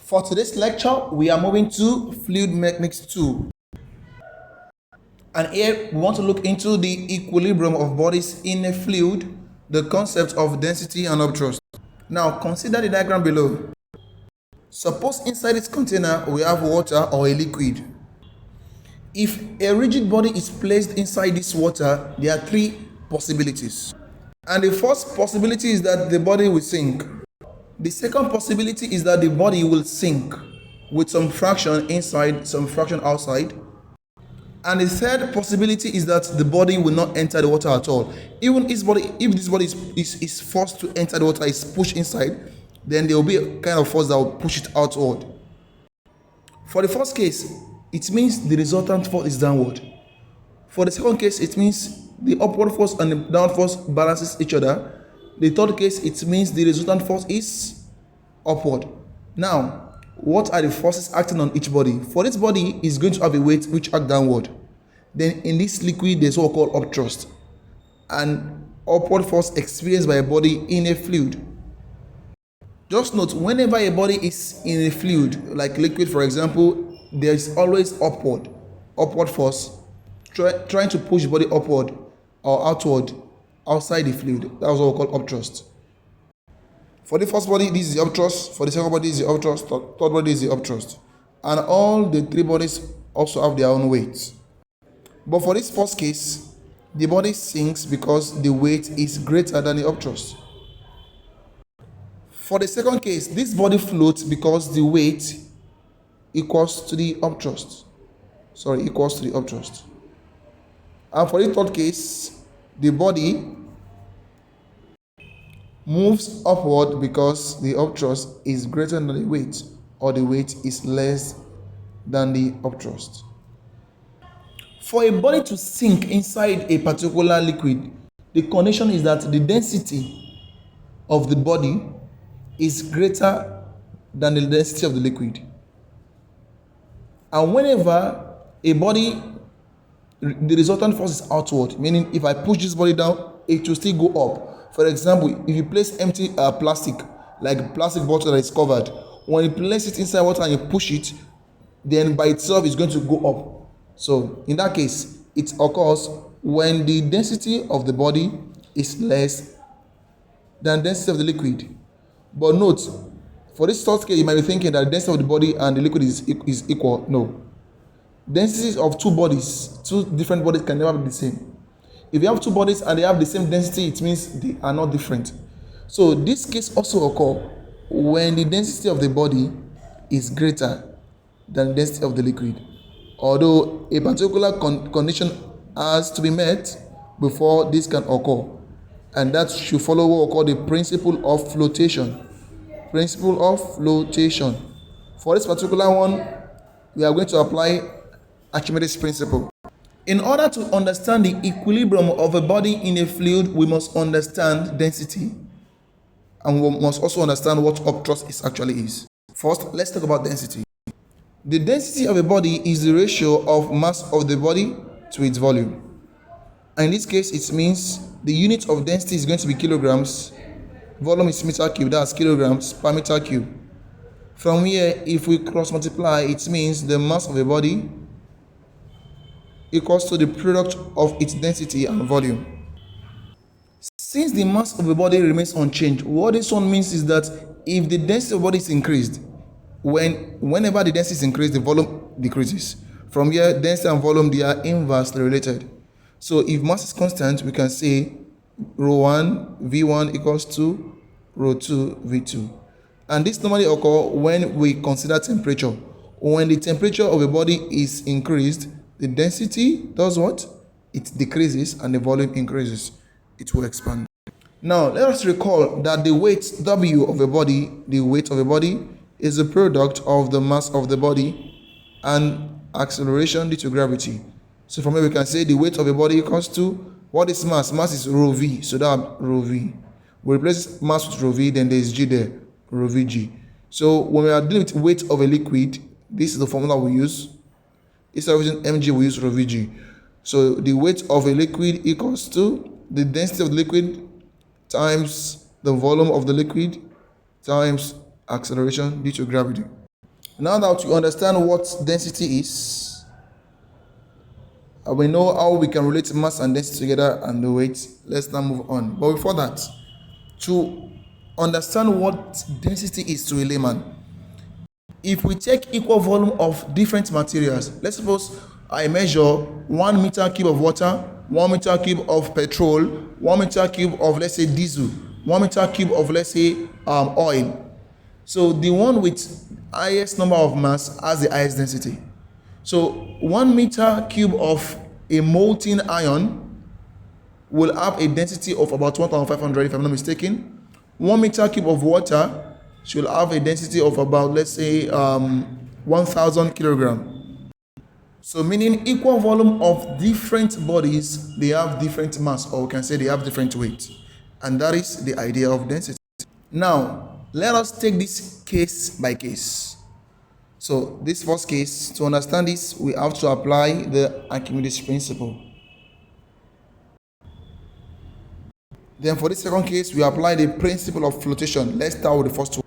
For today's lecture, we are moving to Fluid Mechanics 2. And here we want to look into the equilibrium of bodies in a fluid, the concept of density and upthrust. Now consider the diagram below. Suppose inside this container we have water or a liquid. If a rigid body is placed inside this water, there are three possibilities. And the first possibility is that the body will sink. The second possibility is that the body will sink with some fraction inside, some fraction outside. And the third possibility is that the body will not enter the water at all. Even if this body is forced to enter the water, is pushed inside, then there will be a kind of force that will push it outward. For the first case, it means the resultant force is downward. For the second case, it means the upward force and the downward force balances each other. The third case, it means the resultant force is upward. Now, what are the forces acting on each body? For this body is going to have a weight which acts downward. Then in this liquid, there's what we call upthrust, an upward force experienced by a body in a fluid. Just note, whenever a body is in a fluid, like liquid for example, there is always upward force trying to push the body upward or outward outside the fluid. That's what we call upthrust. For the first body, this is the upthrust. For the second body, this is the upthrust. Third body is the upthrust. And all the three bodies also have their own weights. But for this first case, the body sinks because the weight is greater than the upthrust. For the second case, this body floats because the weight equals to the upthrust. And for the third case, the body moves upward because the upthrust is greater than the weight, or the weight is less than the upthrust. For a body to sink inside a particular liquid, the condition is that the density of the body is greater than the density of the liquid. And whenever a body, the resultant force is outward, meaning if I push this body down, it will still go up. For example, if you place empty plastic, like plastic bottle that is covered, when you place it inside water and you push it, then by itself it's going to go up. So in that case, it occurs when the density of the body is less than the density of the liquid. But note, for this third case, you might be thinking that the density of the body and the liquid is equal. No. Densities of two different bodies can never be the same. If you have two bodies and they have the same density, it means they are not different. So this case also occurs when the density of the body is greater than the density of the liquid, although a particular condition has to be met before this can occur, and that should follow what we call the principle of flotation. For this particular one, we are going to apply Archimede's principle. In order to understand the equilibrium of a body in a fluid, we must understand density, and we must also understand what upthrust actually is. First, let's talk about density. The density of a body is the ratio of mass of the body to its volume. And in this case, it means the unit of density is going to be kilograms, volume is meter cube, that's kilograms per meter cube. From here, if we cross multiply, it means the mass of a body equals to the product of its density and volume. Since the mass of the body remains unchanged, what this one means is that if the density of the body is increased, whenever the density is increased, the volume decreases. From here, density and volume, they are inversely related. So if mass is constant, we can say ρ1 V1 equals to ρ2 V2. And this normally occurs when we consider temperature. When the temperature of a body is increased, the density does what? It decreases and the volume increases. It will expand. Now, let us recall that the weight W of a body, is a product of the mass of the body and acceleration due to gravity. So from here we can say the weight of a body equals to, what is mass? Mass is rho V, so that rho V. We replace mass with rho V, then there is G there, rho Vg. So when we are dealing with weight of a liquid, this is the formula we use. Instead of using mg, we use rho Vg. So the weight of a liquid equals to the density of the liquid times the volume of the liquid times acceleration due to gravity. Now that you understand what density is, we know how we can relate mass and density together and the weight. Let's now move on. But before that, to understand what density is to a layman, if we take equal volume of different materials, let's suppose I measure 1 meter cube of water, 1 meter cube of petrol, 1 meter cube of, let's say, diesel, 1 meter cube of, let's say, oil. So the one with highest number of mass has the highest density. So 1 meter cube of a molten iron will have a density of about 1,500, if I'm not mistaken. 1 meter cube of water should have a density of about, let's say, 1,000 kilogram. So meaning equal volume of different bodies, they have different mass, or we can say they have different weight. And that is the idea of density. Now, let us take this case by case. So this first case, to understand this, we have to apply the Archimedes principle. Then for this second case, we apply the principle of flotation. Let's start with the first one.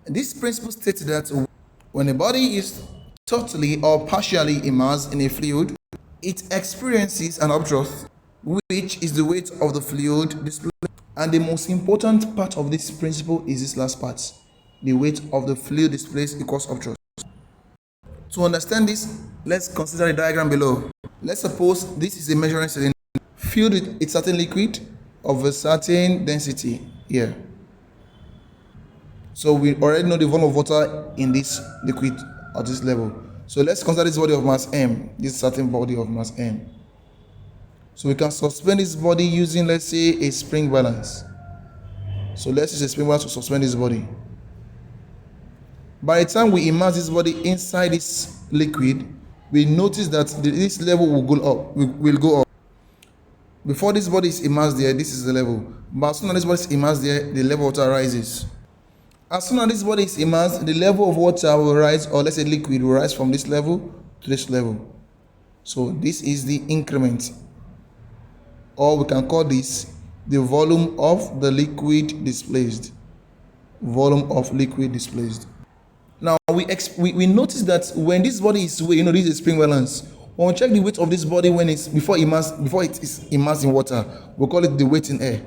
This principle states that when a body is totally or partially immersed in a fluid, it experiences an upthrust, which is the weight of the fluid displaced. And the most important part of this principle is this last part. The weight of the fluid displaced equals upthrust. To understand this, let's consider the diagram below. Let's suppose this is a measuring cylinder filled with a certain liquid of a certain density here. So we already know the volume of water in this liquid at this level. So let's consider this body of mass M, this certain body of mass M. So we can suspend this body using, let's say, a spring balance. So let's use a spring balance to suspend this body. By the time we immerse this body inside this liquid, we notice that this level will go up. Before this body is immersed there, this is the level. But as soon as this body is immersed there, the level of water rises. As soon as this body is immersed, the level of water will rise, or let's say liquid will rise from this level to this level. So this is the increment, or we can call this the volume of the liquid displaced. Volume of liquid displaced. Now we notice that when this body is weight, this is spring balance. When we check the weight of this body when it's before it is immersed in water, we call it the weight in air.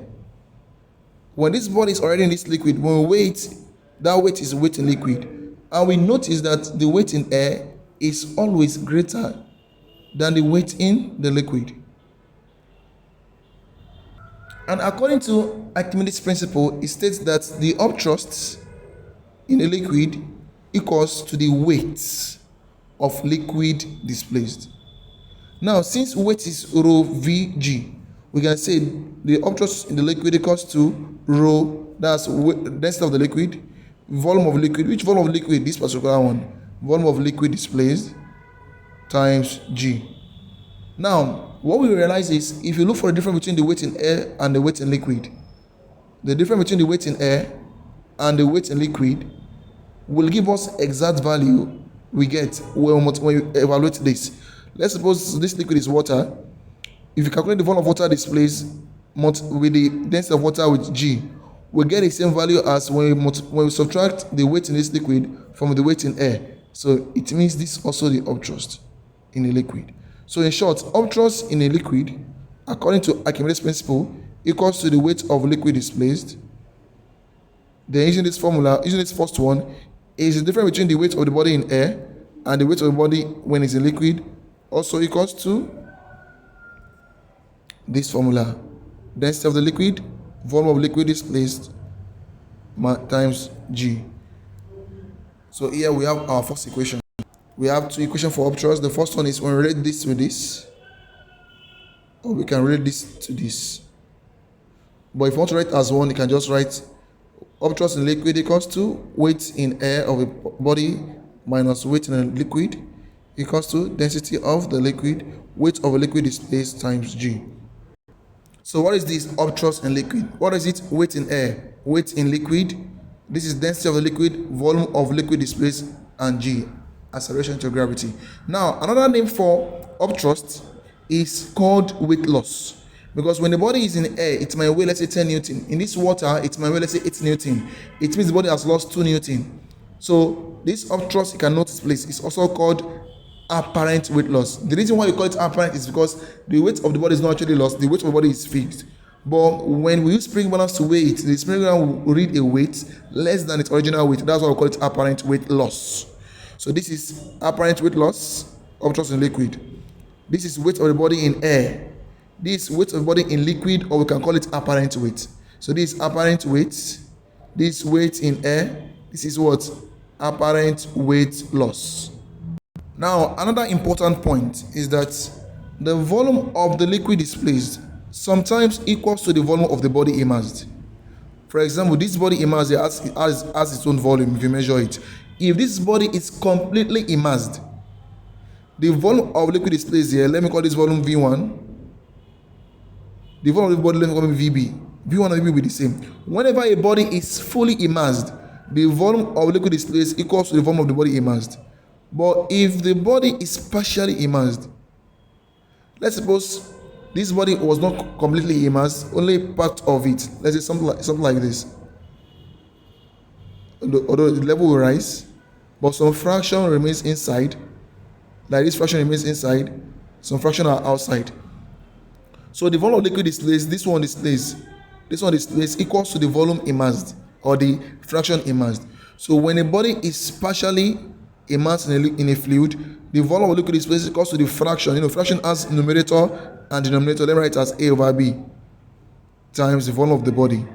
When this body is already in this liquid, when we weigh it, that weight is weight in liquid. And we notice that the weight in air is always greater than the weight in the liquid. And according to Archimedes' principle, it states that the upthrust in a liquid equals to the weight of liquid displaced. Now, since weight is rho Vg, we can say the upthrust in the liquid equals to rho, that's density of the liquid, volume of liquid. Which volume of liquid? This particular one. Volume of liquid displaced times G. Now, what we realize is, if you look for the difference between the weight in air and the weight in liquid, the difference between the weight in air and the weight in liquid will give us exact value we get when we evaluate this. Let's suppose this liquid is water. If you calculate the volume of water displaced with the density of water with G, we get the same value as when we subtract the weight in this liquid from the weight in air. So it means this is also the upthrust in a liquid. So in short, upthrust in a liquid, according to Archimedes' principle, equals to the weight of liquid displaced. Then using this formula, using this first one, is the difference between the weight of the body in air and the weight of the body when it's in liquid, also equals to this formula. Density of the liquid, volume of liquid displaced times G. So here we have our first equation. We have two equations for upthrust. The first one is when we relate this with this, or we can relate this to this. But if you want to write as one, you can just write upthrust in liquid equals to weight in air of a body minus weight in a liquid equals to density of the liquid, weight of a liquid displaced times G. So what is this upthrust in liquid? What is it? Weight in air, weight in liquid. This is density of the liquid, volume of liquid displaced, and G, acceleration to gravity. Now, another name for upthrust is called weight loss. Because when the body is in air, it might weigh, let's say, 10 Newton. In this water, it might weigh, let's say, 8 Newton. It means the body has lost 2 Newton. So this upthrust, you can notice, please, is also called apparent weight loss. The reason why we call it apparent is because the weight of the body is not actually lost, the weight of the body is fixed. But when we use spring balance to weigh it, the spring balance will read a weight less than its original weight. That's why we call it apparent weight loss. So this is apparent weight loss, upthrust in liquid. This is weight of the body in air. This weight of the body in liquid, or we can call it apparent weight. So this is apparent weight. This weight in air. This is what? Apparent weight loss. Now, another important point is that the volume of the liquid displaced sometimes equals to the volume of the body immersed. For example, this body immersed has its own volume if you measure it. If this body is completely immersed, the volume of liquid displaced here, let me call this volume V1. The volume of the body, let me call it VB. V1 and VB will be the same. Whenever a body is fully immersed, the volume of liquid displaced equals to the volume of the body immersed. But if the body is partially immersed, let's suppose this body was not completely immersed, only part of it. Let's say something like this. Although the level will rise, but some fraction remains inside. Like this fraction remains inside, some fraction are outside. So the volume of liquid displaced, this one displaced equals to the volume immersed, or the fraction immersed. So when a body is partially immersed in a fluid, the volume of liquid displaced equals to the fraction. Fraction has numerator and denominator. Let me write it as A over B times the volume of the body.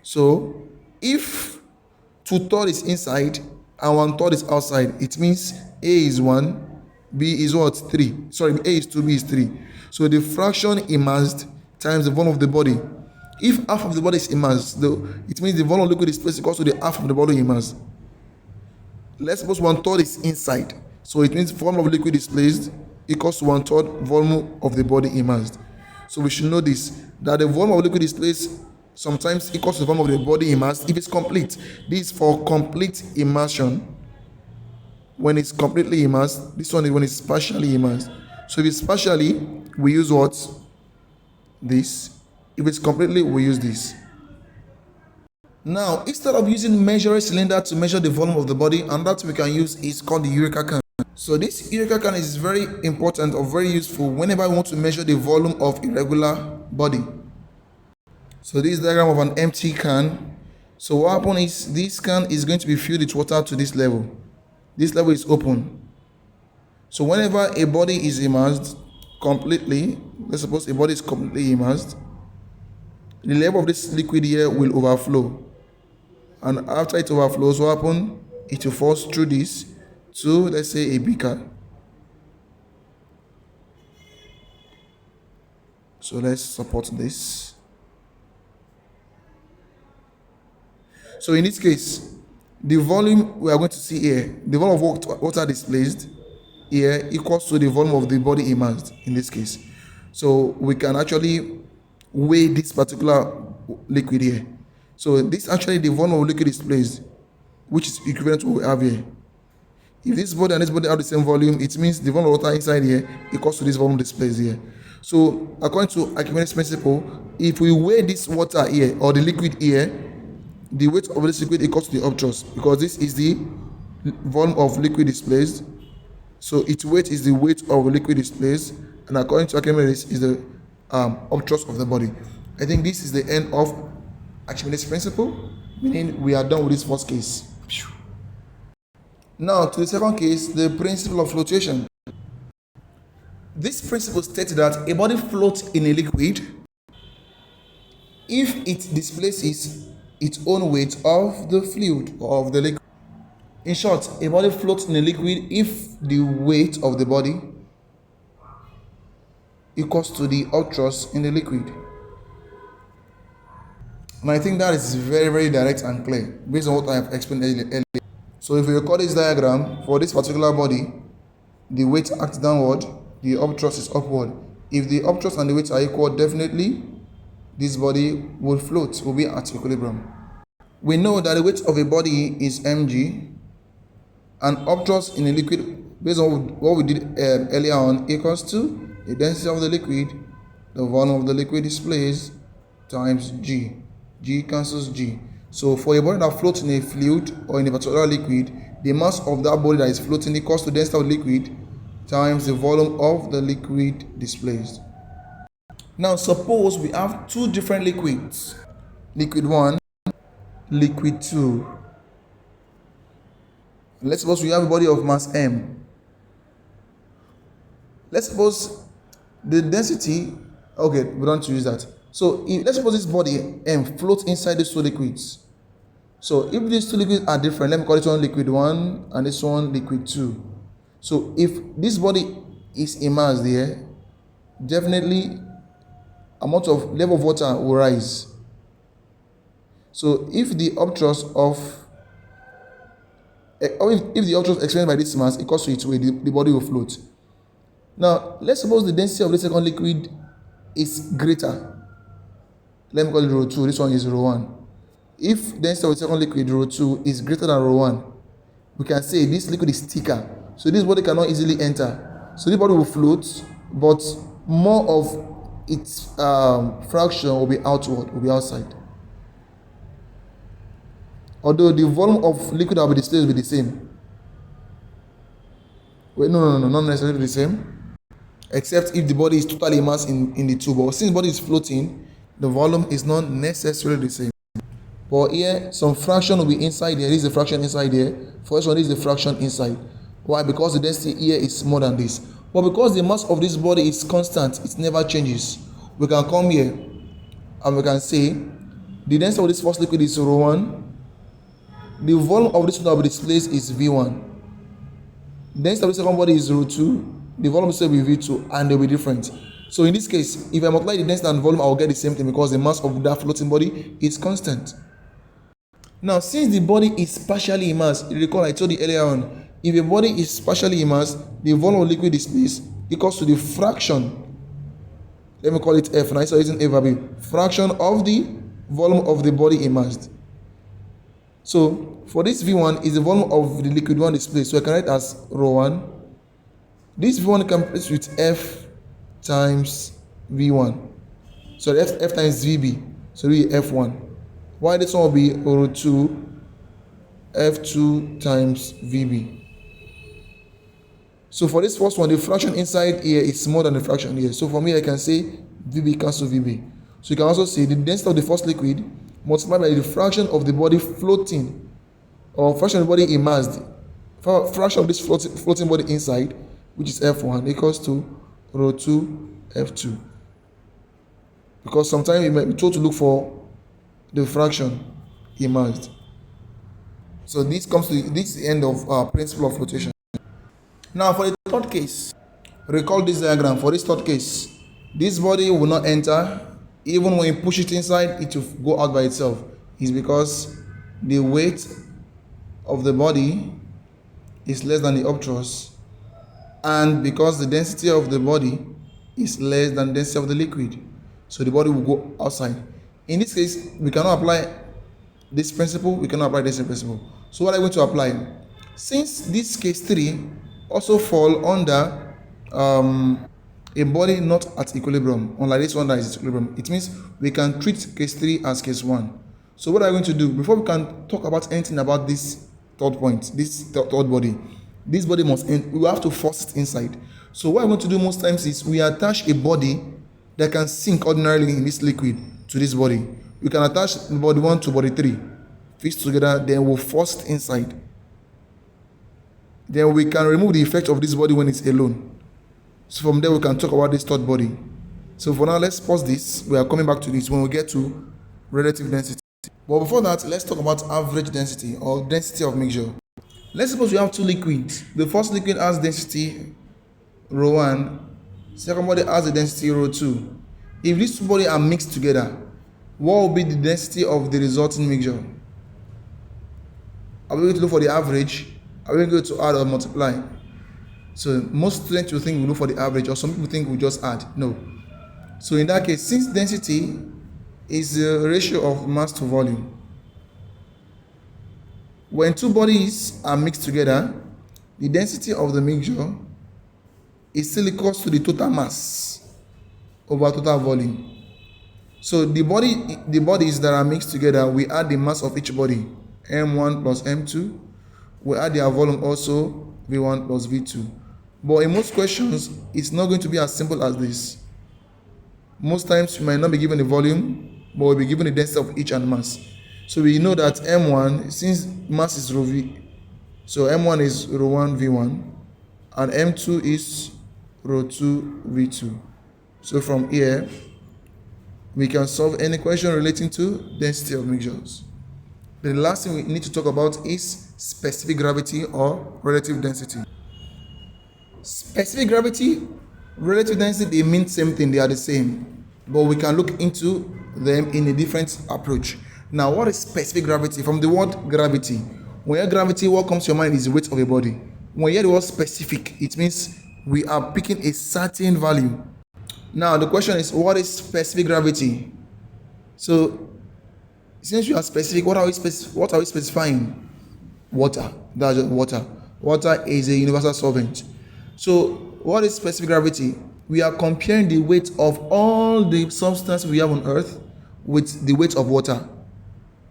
So if 2/3 is inside and 1/3 is outside, it means A is 1, B is what? 3. Sorry, A is 2, B is 3. So the fraction immersed times the volume of the body. If half of the body is immersed, it means the volume of liquid displaced equals to the half of the body immersed. Let's suppose 1/3 is inside. So it means volume of liquid displaced equals to 1/3 volume of the body immersed. So we should know this, that the volume of liquid displaced sometimes equals to the volume of the body immersed if it's complete. This is for complete immersion. When it's completely immersed, this one is when it's partially immersed. So if it's partially, we use what? This. If it's completely, we use this. Now, instead of using measuring cylinder to measure the volume of the body, and that we can use is called the Eureka can. So this Eureka can is very important or very useful whenever we want to measure the volume of irregular body. So this is diagram of an empty can. So what happens is this can is going to be filled with water to this level. This level is open. So whenever a body is immersed completely, let's suppose a body is completely immersed, the level of this liquid here will overflow. And after it overflows, what happens? It will force through this to, let's say, a beaker. So let's support this. So in this case, the volume we are going to see here, the volume of water displaced here equals to the volume of the body immersed in this case. So we can actually weigh this particular liquid here. So this actually the volume of liquid displaced, which is equivalent to what we have here. If this body and this body have the same volume, it means the volume of water inside here equals to this volume displaced here. So according to Archimedes principle, if we weigh this water here or the liquid here, the weight of this liquid equals to the upthrust, because this is the volume of liquid displaced. So its weight is the weight of liquid displaced, and according to Archimedes is the upthrust of the body. I think this is the end of Archimedes principle, meaning we are done with this first case. Now to the second case, the principle of flotation. This principle states that a body floats in a liquid if it displaces its own weight of the fluid or of the liquid. In short, a body floats in a liquid if the weight of the body equals to the upthrust in the liquid. And I think that is very, very direct and clear based on what I have explained earlier. So if you record this diagram for this particular body, the weight acts downward, the upthrust is upward. If the upthrust and the weight are equal, definitely this body will float, will be at equilibrium. We know that the weight of a body is mg, and upthrust in a liquid, based on what we did earlier on, equals to the density of the liquid, the volume of the liquid displaced, times g. G cancels g. So for a body that floats in a fluid or in a particular liquid, the mass of that body that is floating equals to the density of liquid times the volume of the liquid displaced. Now suppose we have two different liquids, liquid 1, liquid 2. Let's suppose we have a body of mass m. Let's suppose the density, okay, we don't use that. So let's suppose this body m floats inside these two liquids. So if these two liquids are different, let me call this one liquid 1 and this one liquid 2. So if this body is immersed there, definitely amount of level of water will rise. So if the upthrust of if the upthrust experienced by this mass equals to its weight, the body will float. Now let's suppose the density of the second liquid is greater. Let me call it rho 2. This one is rho 1. If density of the second liquid rho 2 is greater than rho 1, we can say this liquid is thicker, so this body cannot easily enter. So this body will float, but more of its fraction will be outward, will be outside. Although the volume of liquid that will be displaced will be the same. Wait, no, not necessarily the same. Except if the body is totally immersed in the tube. But since the body is floating, the volume is not necessarily the same. But here, some fraction will be inside there. This is the fraction inside there. First one is the fraction inside. Why? Because the density here is more than this. But because the mass of this body is constant, it never changes. We can come here and we can say the density of this first liquid is rho 1. The volume of this one that will be displaced is V1. The density of the second body is rho 2. The volume will be V2 and they'll be different. So in this case, if I multiply the density and volume, I will get the same thing because the mass of that floating body is constant. Now, since the body is partially immersed, you recall I told you earlier on, if a body is partially immersed, the volume of liquid displaced equals to the fraction, let me call it F, now so using A value, fraction of the volume of the body immersed. So for this V1 is the volume of the liquid 1 displaced, so I can write as rho 1. This V1 can replace with F times V1. So F times VB, so really F1. Why this one will be rho 2 F2 times VB. So for this first one, the fraction inside here is more than the fraction here. So for me, I can say VB cancel VB. So you can also say the density of the first liquid multiplied by the fraction of the body floating, or fraction of the body immersed, fraction of this floating body inside, which is F1, equals to rho 2 F2. Because sometimes you might be told to look for the fraction immersed. So this comes to this end of our principle of flotation. Now for the third case, recall this diagram. For this third case, this body will not enter. Even when you push it inside, it will go out by itself. It's because the weight of the body is less than the upthrust, and because the density of the body is less than the density of the liquid, so the body will go outside. In this case, we cannot apply this principle, we cannot apply this principle. So what are we going to apply? Since this case 3 also fall under a body not at equilibrium, unlike this one that is at equilibrium, it means we can treat case 3 as case 1. So what are we going to do? Before we can talk about anything about this third point, this third body, this body must end. We have to force it inside. So what I'm going to do most times is we attach a body that can sink ordinarily in this liquid to this body. We can attach body 1 to body 3, fix together, then we'll force it inside. Then we can remove the effect of this body when it's alone. So from there we can talk about this third body. So for now, let's pause this. We are coming back to this when we get to relative density. But before that, let's talk about average density or density of mixture. Let's suppose we have two liquids. The first liquid has density rho 1, second body has the density rho 2. If these two bodies are mixed together, what will be the density of the resulting mixture? Are we going to look for the average? Are we going to add or multiply? So most students will think we look for the average, or some people think we just add. No. So in that case, since density is the ratio of mass to volume, when two bodies are mixed together, the density of the mixture is still equals to the total mass over total volume. So the bodies that are mixed together, we add the mass of each body, m1 plus m2. we add their volume also, V1 plus V2. But in most questions, it's not going to be as simple as this. Most times, you might not be given the volume, but we'll be given the density of each and mass. So we know that M1, since mass is rho V, so M1 is rho 1 V1, and M2 is rho 2 V2. So from here, we can solve any question relating to density of mixtures. The last thing we need to talk about is specific gravity or relative density. Specific gravity, relative density, they mean same thing, they are the same, but we can look into them in a different approach. Now, what is specific gravity? From the word gravity, when you hear gravity, what comes to your mind is the weight of a body. When you hear the word specific, it means we are picking a certain value. Now, the question is, what is specific gravity? So, since you are specific, what are we specifying? Water. That's just water. Water is a universal solvent. So, what is specific gravity? We are comparing the weight of all the substances we have on Earth with the weight of water.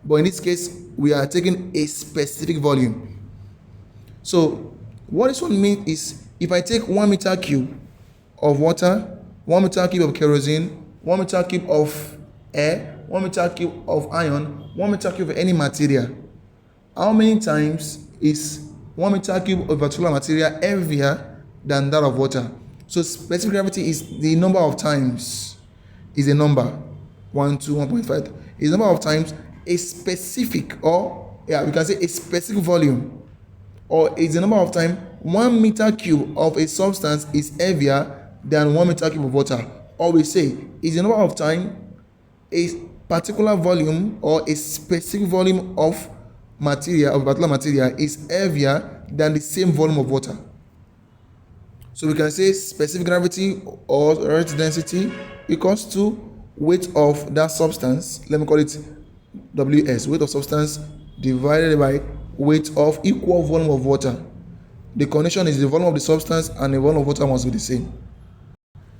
But in this case, we are taking a specific volume. So, what this one means is, if I take 1 meter cube of water, 1 meter cube of kerosene, 1 meter cube of air, 1 meter cube of iron, 1 meter cube of any material, how many times is 1 meter cube of a particular material heavier than that of water? So specific gravity is the number of times, is a number, 1, 2, 1.5, is the number of times a specific, or we can say a specific volume, or it's the number of times 1 meter cube of a substance is heavier than 1 meter cube of water. Or we say is the number of times a particular volume or a specific volume of material, of a particular material, is heavier than the same volume of water. So we can say specific gravity or relative density equals to weight of that substance. Let me call it WS, weight of substance divided by weight of equal volume of water. The condition is the volume of the substance and the volume of water must be the same.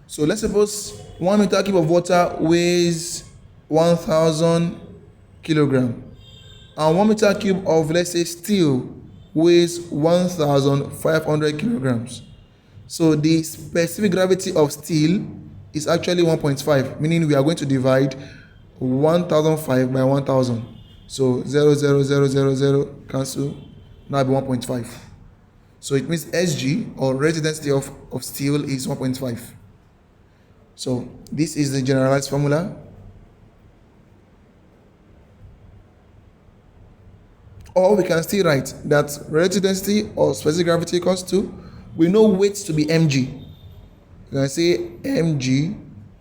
So let's suppose 1 meter cube of water weighs 1,000 kilogram, and 1 meter cube of, let's say, steel weighs 1,500 kilograms. So the specific gravity of steel is actually 1.5, meaning we are going to divide 1,005 by 1,000. So 0,000 cancel, now be 1.5. So it means SG, or relative density of steel, is 1.5. So this is the generalized formula. Or we can still write that relative density or specific gravity equals to, we know weight to be mg. You can say mg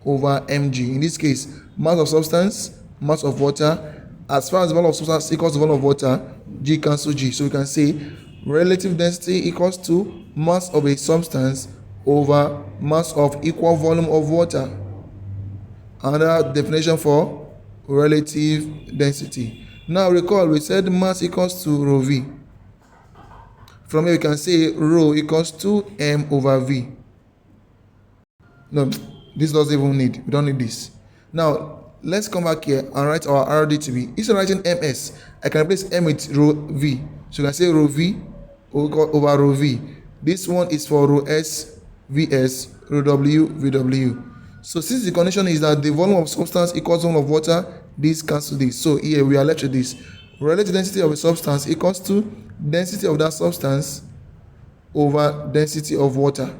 over mg. In this case, mass of substance, mass of water. As far as the volume of substance equals the volume of water, g cancel g. So we can say relative density equals to mass of a substance over mass of equal volume of water. Another definition for relative density. Now recall, we said mass equals to rho v. From here we can say rho equals to m over v. No, this doesn't even need, we don't need this. Now let's come back here and write our RD to be. Instead of writing ms, I can replace m with rho v. So you can say rho v over rho v. This one is for rho s vs, rho w vw. So since the condition is that the volume of substance equals volume of water, this cancels this. So here we are left with this. Relative density of a substance equals to density of that substance over density of water.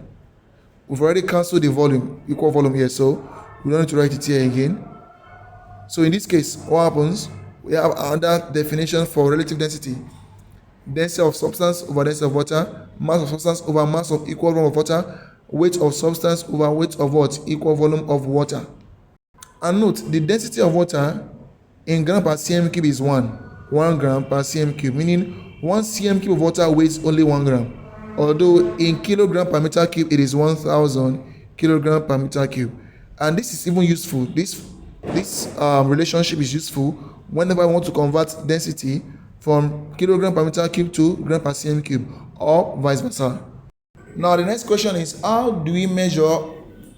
We've already cancelled the volume, equal volume here, so we don't need to write it here again. So in this case, what happens? We have another definition for relative density. Density of substance over density of water, mass of substance over mass of equal volume of water, weight of substance over weight of what? Equal volume of water. And note, the density of water in gram per cm cube is 1 gram per cm cube, meaning 1 cm cube of water weighs only 1 gram. Although in kilogram per meter cube, it is 1,000 kilogram per meter cube. And this is even useful. This relationship is useful whenever I want to convert density from kilogram per meter cube to gram per cm cube, or vice versa. Now the next question is, how do we measure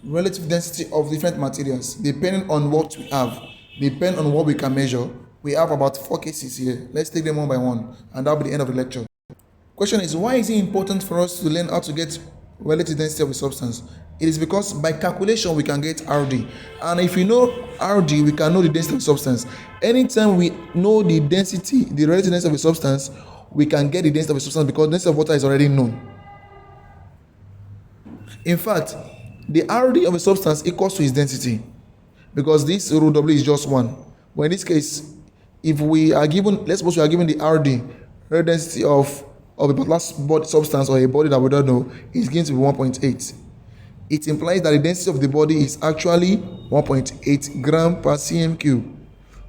relative density of different materials depending on what we have, depending on what we can measure? We have about 4 cases here. Let's take them one by one, and that'll be the end of the lecture. Question is, why is it important for us to learn how to get relative density of a substance? It is because by calculation we can get RD, and if we know RD, we can know the density of a substance. Anytime we know the density, the relative density of a substance, we can get the density of a substance because the density of water is already known. In fact, the RD of a substance equals to its density, because this rho W is just 1. But in this case, if we are given, let's suppose we are given the RD, relative density of a particular body substance or a body that we don't know, is given to be 1.8. It implies that the density of the body is actually 1.8 gram per cm cube.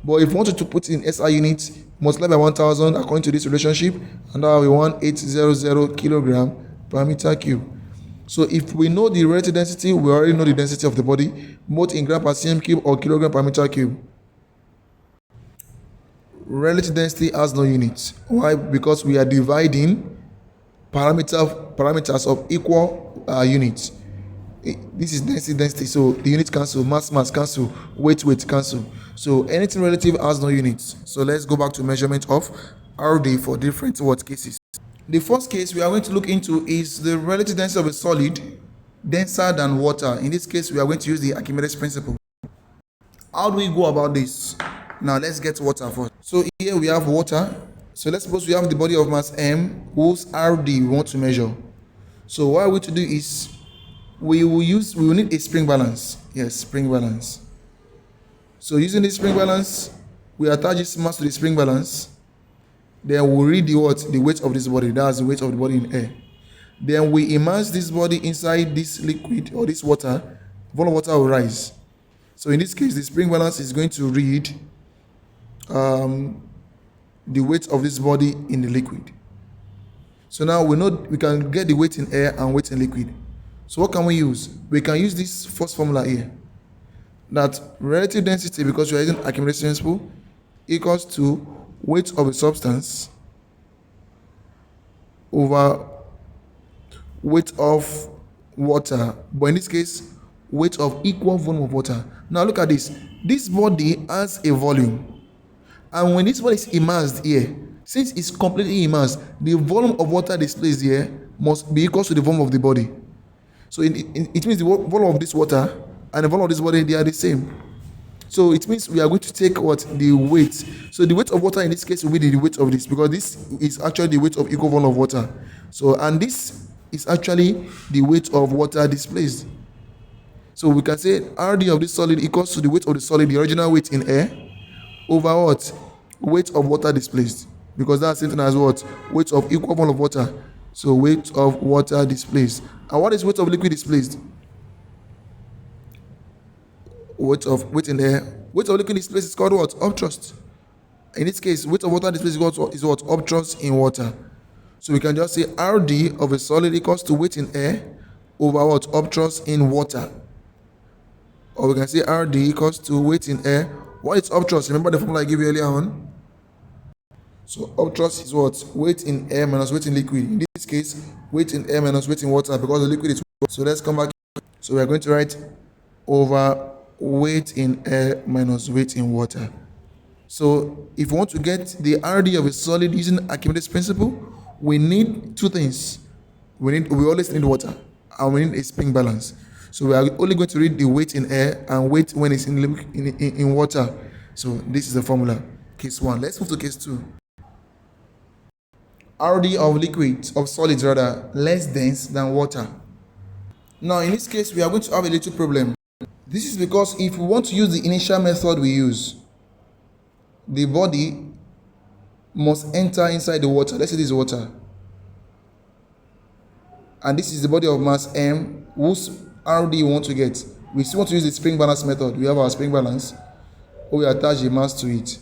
But if we wanted to put in SI units, multiply by 1000 according to this relationship, and that will be 1800 kilogram per meter cube. So if we know the relative density, we already know the density of the body, both in gram per cm cube or kilogram per meter cube. Relative density has no units. Why? Because we are dividing parameters of equal units. This is density, so the units cancel, mass cancel, weight cancel. So anything relative has no units. So let's go back to measurement of RD for different cases. The first case we are going to look into is the relative density of a solid denser than water. In this case, we are going to use the Archimedes principle. How do we go about this? Now let's get water first. So here we have water. So let's suppose we have the body of mass M whose RD we want to measure. So what we're going to do is we will need a spring balance. Yes, spring balance. So using this spring balance, we attach this mass to the spring balance. Then we'll read the weight of this body. That's the weight of the body in air. Then we immerse this body inside this liquid or this water. Volume of water will rise. So in this case, the spring balance is going to read the weight of this body in the liquid. So now we know we can get the weight in air and weight in liquid. So what can we use? We can use this first formula here. That relative density, because we are using Archimedes principle, equals to weight of a substance over weight of water. But in this case, weight of equal volume of water. Now look at this. This body has a volume. And when this body is immersed here, since it's completely immersed, the volume of water displaced here must be equal to the volume of the body. So it means the volume of this water and the volume of this body, they are the same. So it means we are going to take the weight. So the weight of water in this case will be the weight of this, because this is actually the weight of equal volume of water. So, and this is actually the weight of water displaced. So we can say RD of this solid equals to the weight of the solid, the original weight in air, over weight of water displaced, because that's same thing as weight of equal volume of water. So weight of water displaced. And what is weight of liquid displaced? Weight in air. Weight of liquid displaced is called Upthrust. In this case, weight of water displaced is Upthrust in water. So we can just say RD of a solid equals to weight in air over Upthrust in water. Or we can say RD equals to weight in air. What is upthrust? Remember the formula I gave you earlier on? So upthrust is weight in air minus weight in liquid. In this case, weight in air minus weight in water, because the liquid is water. So let's come back. So we are going to write over weight in air minus weight in water. So if we want to get the RD of a solid using Archimedes principle, we need two things. We always need water, and we need a spring balance. So we are only going to read the weight in air and weight when it's in water. So this is the formula. Case 1. Let's move to case 2. RD of solids less dense than water. Now in this case, we are going to have a little problem. This is because if we want to use the initial method we use, the body must enter inside the water. Let's say this is water. And this is the body of mass M, whose RD you want to get. We still want to use the spring balance method. We have our spring balance. We attach the mass to it.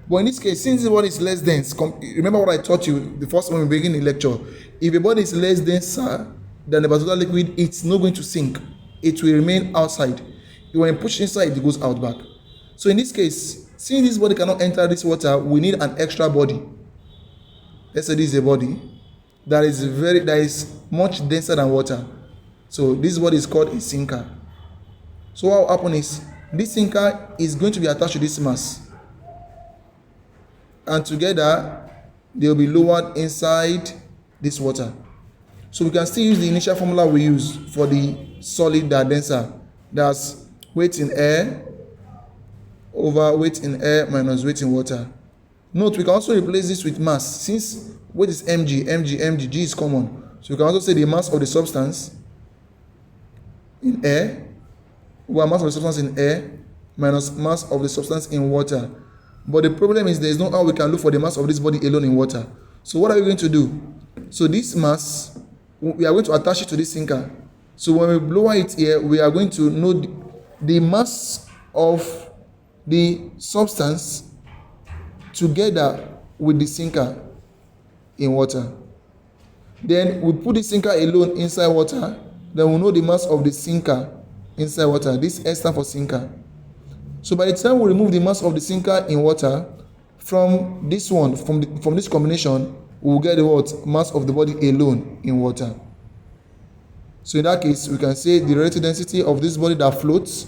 But in this case, since the body is less dense, remember what I taught you the first time we begin the lecture. If a body is less denser than a particular liquid, it's not going to sink. It will remain outside. When you push inside, it goes out back. So in this case, since this body cannot enter this water, we need an extra body. Let's say this is a body that is much denser than water. So this body is called a sinker. So what will happen is this sinker is going to be attached to this mass, and together they will be lowered inside this water. So we can still use the initial formula we use for the solid that are denser. That's weight in air over weight in air minus weight in water. Note, we can also replace this with mass. Since weight is mg, g is common. So we can also say the mass of the substance in air over mass of the substance in air minus mass of the substance in water. But the problem is there is no how we can look for the mass of this body alone in water. So what are we going to do? So this mass, we are going to attach it to this sinker. So when we lower it here, we are going to know the mass of the substance together with the sinker in water. Then we put the sinker alone inside water. Then we know the mass of the sinker inside water. This S stands for sinker. So by the time we remove the mass of the sinker in water from this one, from this combination, we will get the what? Mass of the body alone in water. So in that case, we can say the relative density of this body that floats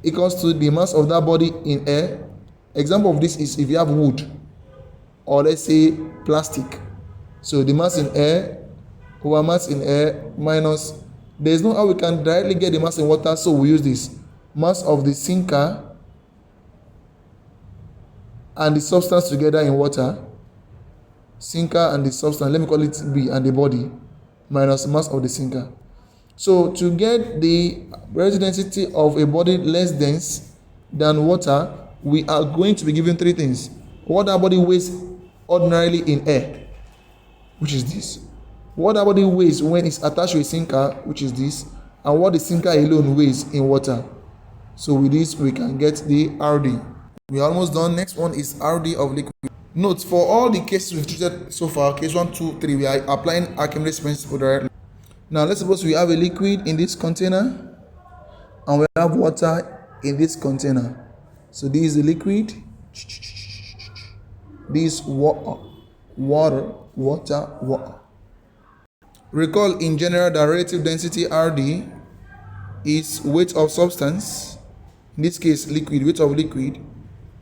equals to the mass of that body in air. Example of this is if you have wood, or let's say plastic. So the mass in air over mass in air minus, there is no how we can directly get the mass in water, so we use this mass of the sinker and the substance together in water, sinker and the substance, let me call it B, and the body, minus mass of the sinker. So to get the relative density of a body less dense than water, we are going to be given three things. What that body weighs ordinarily in air, which is this. What that body weighs when it's attached to a sinker, which is this. And what the sinker alone weighs in water. So with this, we can get the RD. We are almost done. Next one is RD of liquid. Note, for all the cases we've treated so far, case 1, 2, 3, we are applying Archimedes principle directly. Now, let's suppose we have a liquid in this container and we have water in this container. So this is the liquid. This water. Recall in general that relative density RD is weight of substance, in this case liquid, weight of liquid,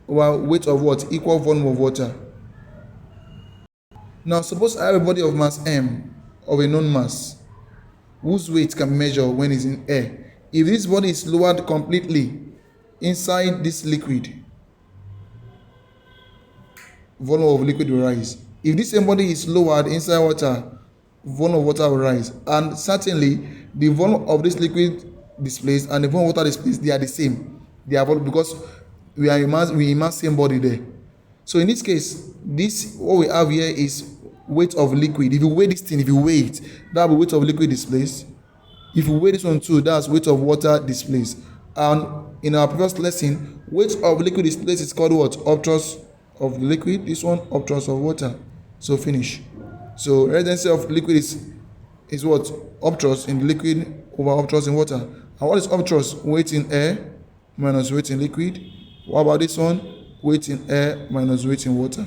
over weight of what? Equal volume of water. Now suppose I have a body of mass m of a known mass whose weight can be measured when it's in air. If this body is lowered completely inside this liquid, volume of liquid will rise. If this same body is lowered inside water, volume of water will rise. And certainly the volume of this liquid displaced and the volume of water displaced, they are the same. They are because we immerse same body there. So in this case, this what we have here is weight of liquid. If you weigh this thing, if you weigh it, that will be weight of liquid displaced. If you weigh this one too, that's weight of water displaced. And in our previous lesson, weight of liquid displaced is called what? Upthrust of the liquid. This one, upthrust of water. So finish. So relative density of liquid is what? Upthrust in the liquid over upthrust in water. And what is upthrust? Weight in air minus weight in liquid. What about this one? Weight in air minus weight in water.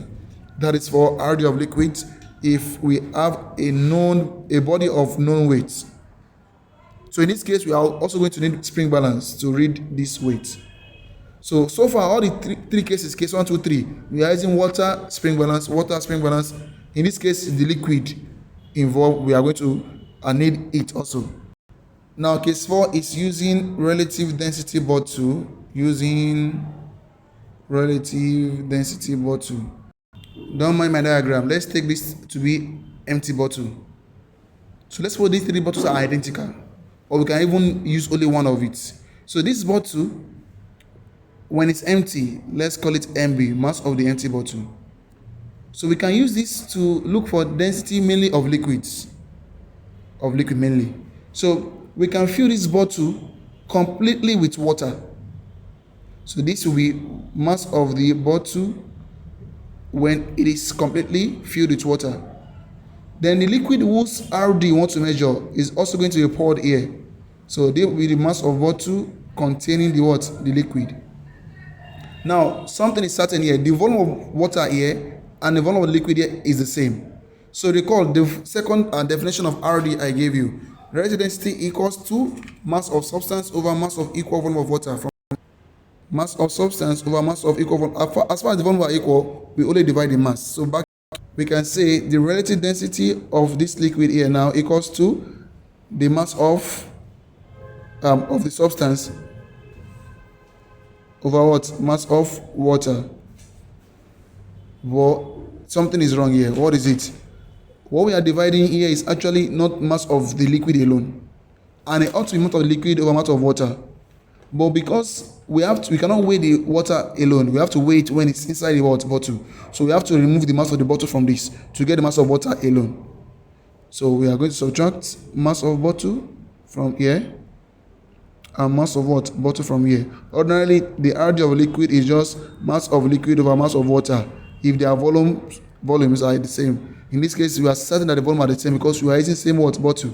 That is for RD of liquids if we have a body of known weights. So in this case, we are also going to need spring balance to read this weight. So far, all the three cases, case 1, 2, 3, we are using water, spring balance, water, spring balance. In this case, the liquid involved, we are going to need it also. Now, case 4 is using relative density bottle, Don't mind my diagram. Let's take this to be empty bottle. So let's suppose these three bottles are identical, or we can even use only one of it. So this bottle, when it's empty, let's call it MB, mass of the empty bottle. So we can use this to look for density mainly of liquids, mainly. So we can fill this bottle completely with water. So this will be mass of the bottle when it is completely filled with water. Then the liquid whose RD you want to measure is also going to be poured here. So they will be the mass of bottle containing the what? The liquid. Now, something is certain here. The volume of water here and the volume of liquid here is the same. So recall the second definition of RD I gave you. Relative density equals to mass of substance over mass of equal volume of water. From mass of substance over mass of equal volume. As far as the volume are equal, we only divide the mass. So back, we can say the relative density of this liquid here now equals to the mass of the substance over what? Mass of water. But something is wrong here. What is it? What we are dividing here is actually not mass of the liquid alone, and it ought to be amount of liquid over amount of water. But because we cannot weigh the water alone, we have to weigh it when it's inside the water bottle. So we have to remove the mass of the bottle from this to get the mass of water alone. So we are going to subtract mass of bottle from here and mass of what? Bottle from here. Ordinarily, the RD of liquid is just mass of liquid over mass of water if their volumes are the same. In this case, we are certain that the volume are the same because we are using the same what? Bottle.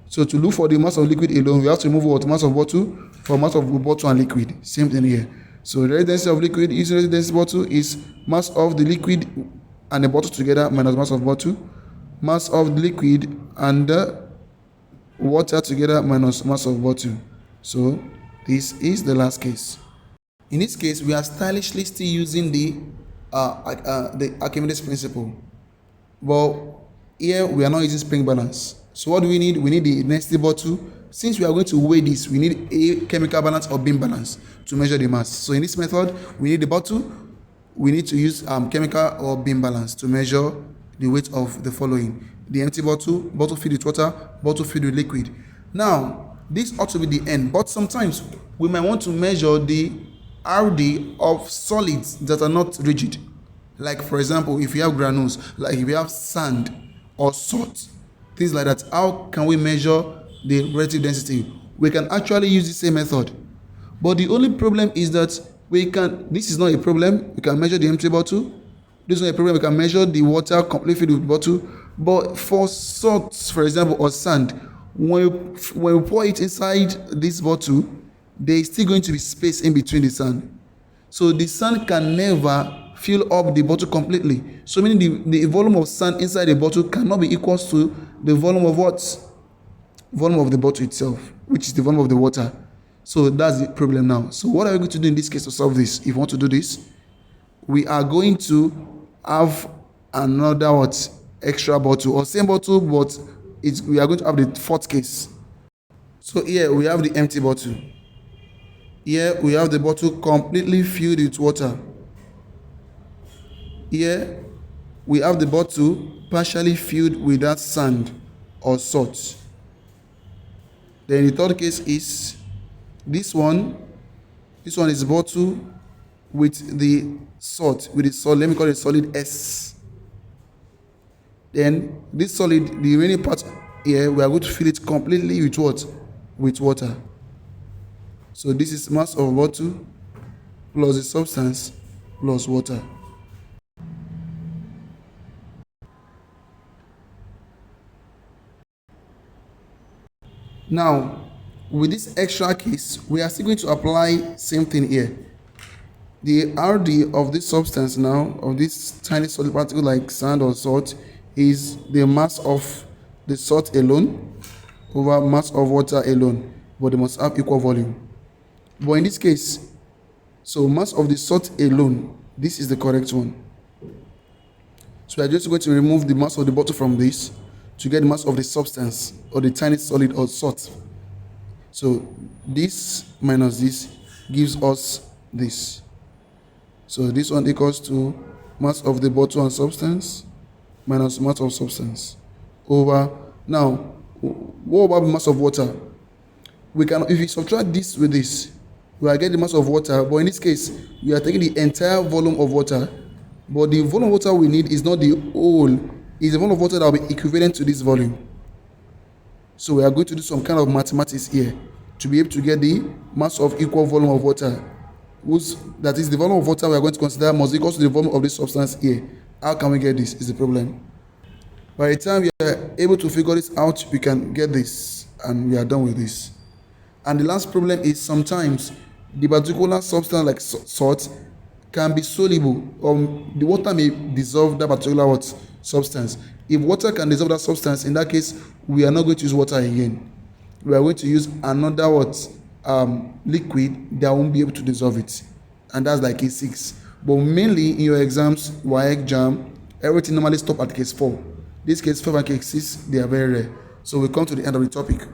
So to look for the mass of liquid alone, we have to remove what? Mass of bottle from mass of bottle and liquid. Same thing here. So the relative density of liquid using relative density bottle is mass of the liquid and the bottle together minus mass of bottle. Mass of the liquid and the water together minus mass of bottle. So this is the last case. In this case, we are stylishly still using the Archimedes principle. But here we are not using spring balance. So what do we need? We need the density bottle. Since we are going to weigh this, we need a chemical balance or beam balance to measure the mass. So in this method, we need the bottle. We need to use chemical or beam balance to measure the weight of the following: the empty bottle, bottle filled with water, bottle filled with liquid. Now, this ought to be the end, but sometimes we might want to measure the RD of solids that are not rigid. Like for example, if you have granules, like if you have sand or salt, things like that, how can we measure the relative density? We can actually use the same method. But the only problem is that this is not a problem, we can measure the empty bottle. This is not a problem, we can measure the water completely filled with bottle. But for salt, for example, or sand, when we pour it inside this bottle, there is still going to be space in between the sand. So the sand can never fill up the bottle completely. So meaning the volume of sand inside the bottle cannot be equal to the volume of what? Volume of the bottle itself, which is the volume of the water. So that's the problem now. So what are we going to do in this case to solve this? If you want to do this, we are going to have another extra bottle or same bottle, but we are going to have the fourth case. So here we have the empty bottle. Here we have the bottle completely filled with water. Here we have the bottle partially filled with that sand or salt. Then the third case is this one. This one is bottle with the salt, let me call it solid S. Then this solid, the remaining part here, we are going to fill it completely with what? With water. So this is mass of bottle plus the substance plus water. Now, with this extra case, we are still going to apply same thing here. The RD of this substance now, of this tiny solid particle like sand or salt, is the mass of the salt alone over mass of water alone, but they must have equal volume. But in this case, so mass of the salt alone, this is the correct one. So we are just going to remove the mass of the bottle from this to get the mass of the substance or the tiny solid or salt. So this minus this gives us this. So this one equals to mass of the bottle and substance minus mass of substance over. Now, what about the mass of water? We can, if we subtract this with this, we are getting the mass of water. But in this case, we are taking the entire volume of water. But the volume of water we need is not the whole. It's the volume of water that will be equivalent to this volume. So we are going to do some kind of mathematics here to be able to get the mass of equal volume of water. That is the volume of water we are going to consider must equal to the volume of this substance here. How can we get this is the problem. By the time we are able to figure this out, we can get this and we are done with this. And the last problem is sometimes the particular substance like salt can be soluble, or the water may dissolve that particular substance. If water can dissolve that substance, in that case, we are not going to use water again. We are going to use another liquid that won't be able to dissolve it. And that's like case 6. But mainly in your exams, WAEC, JAM, Everything normally stop at case 4. This case 5 and case 6, they are very rare. So we come to the end of the topic.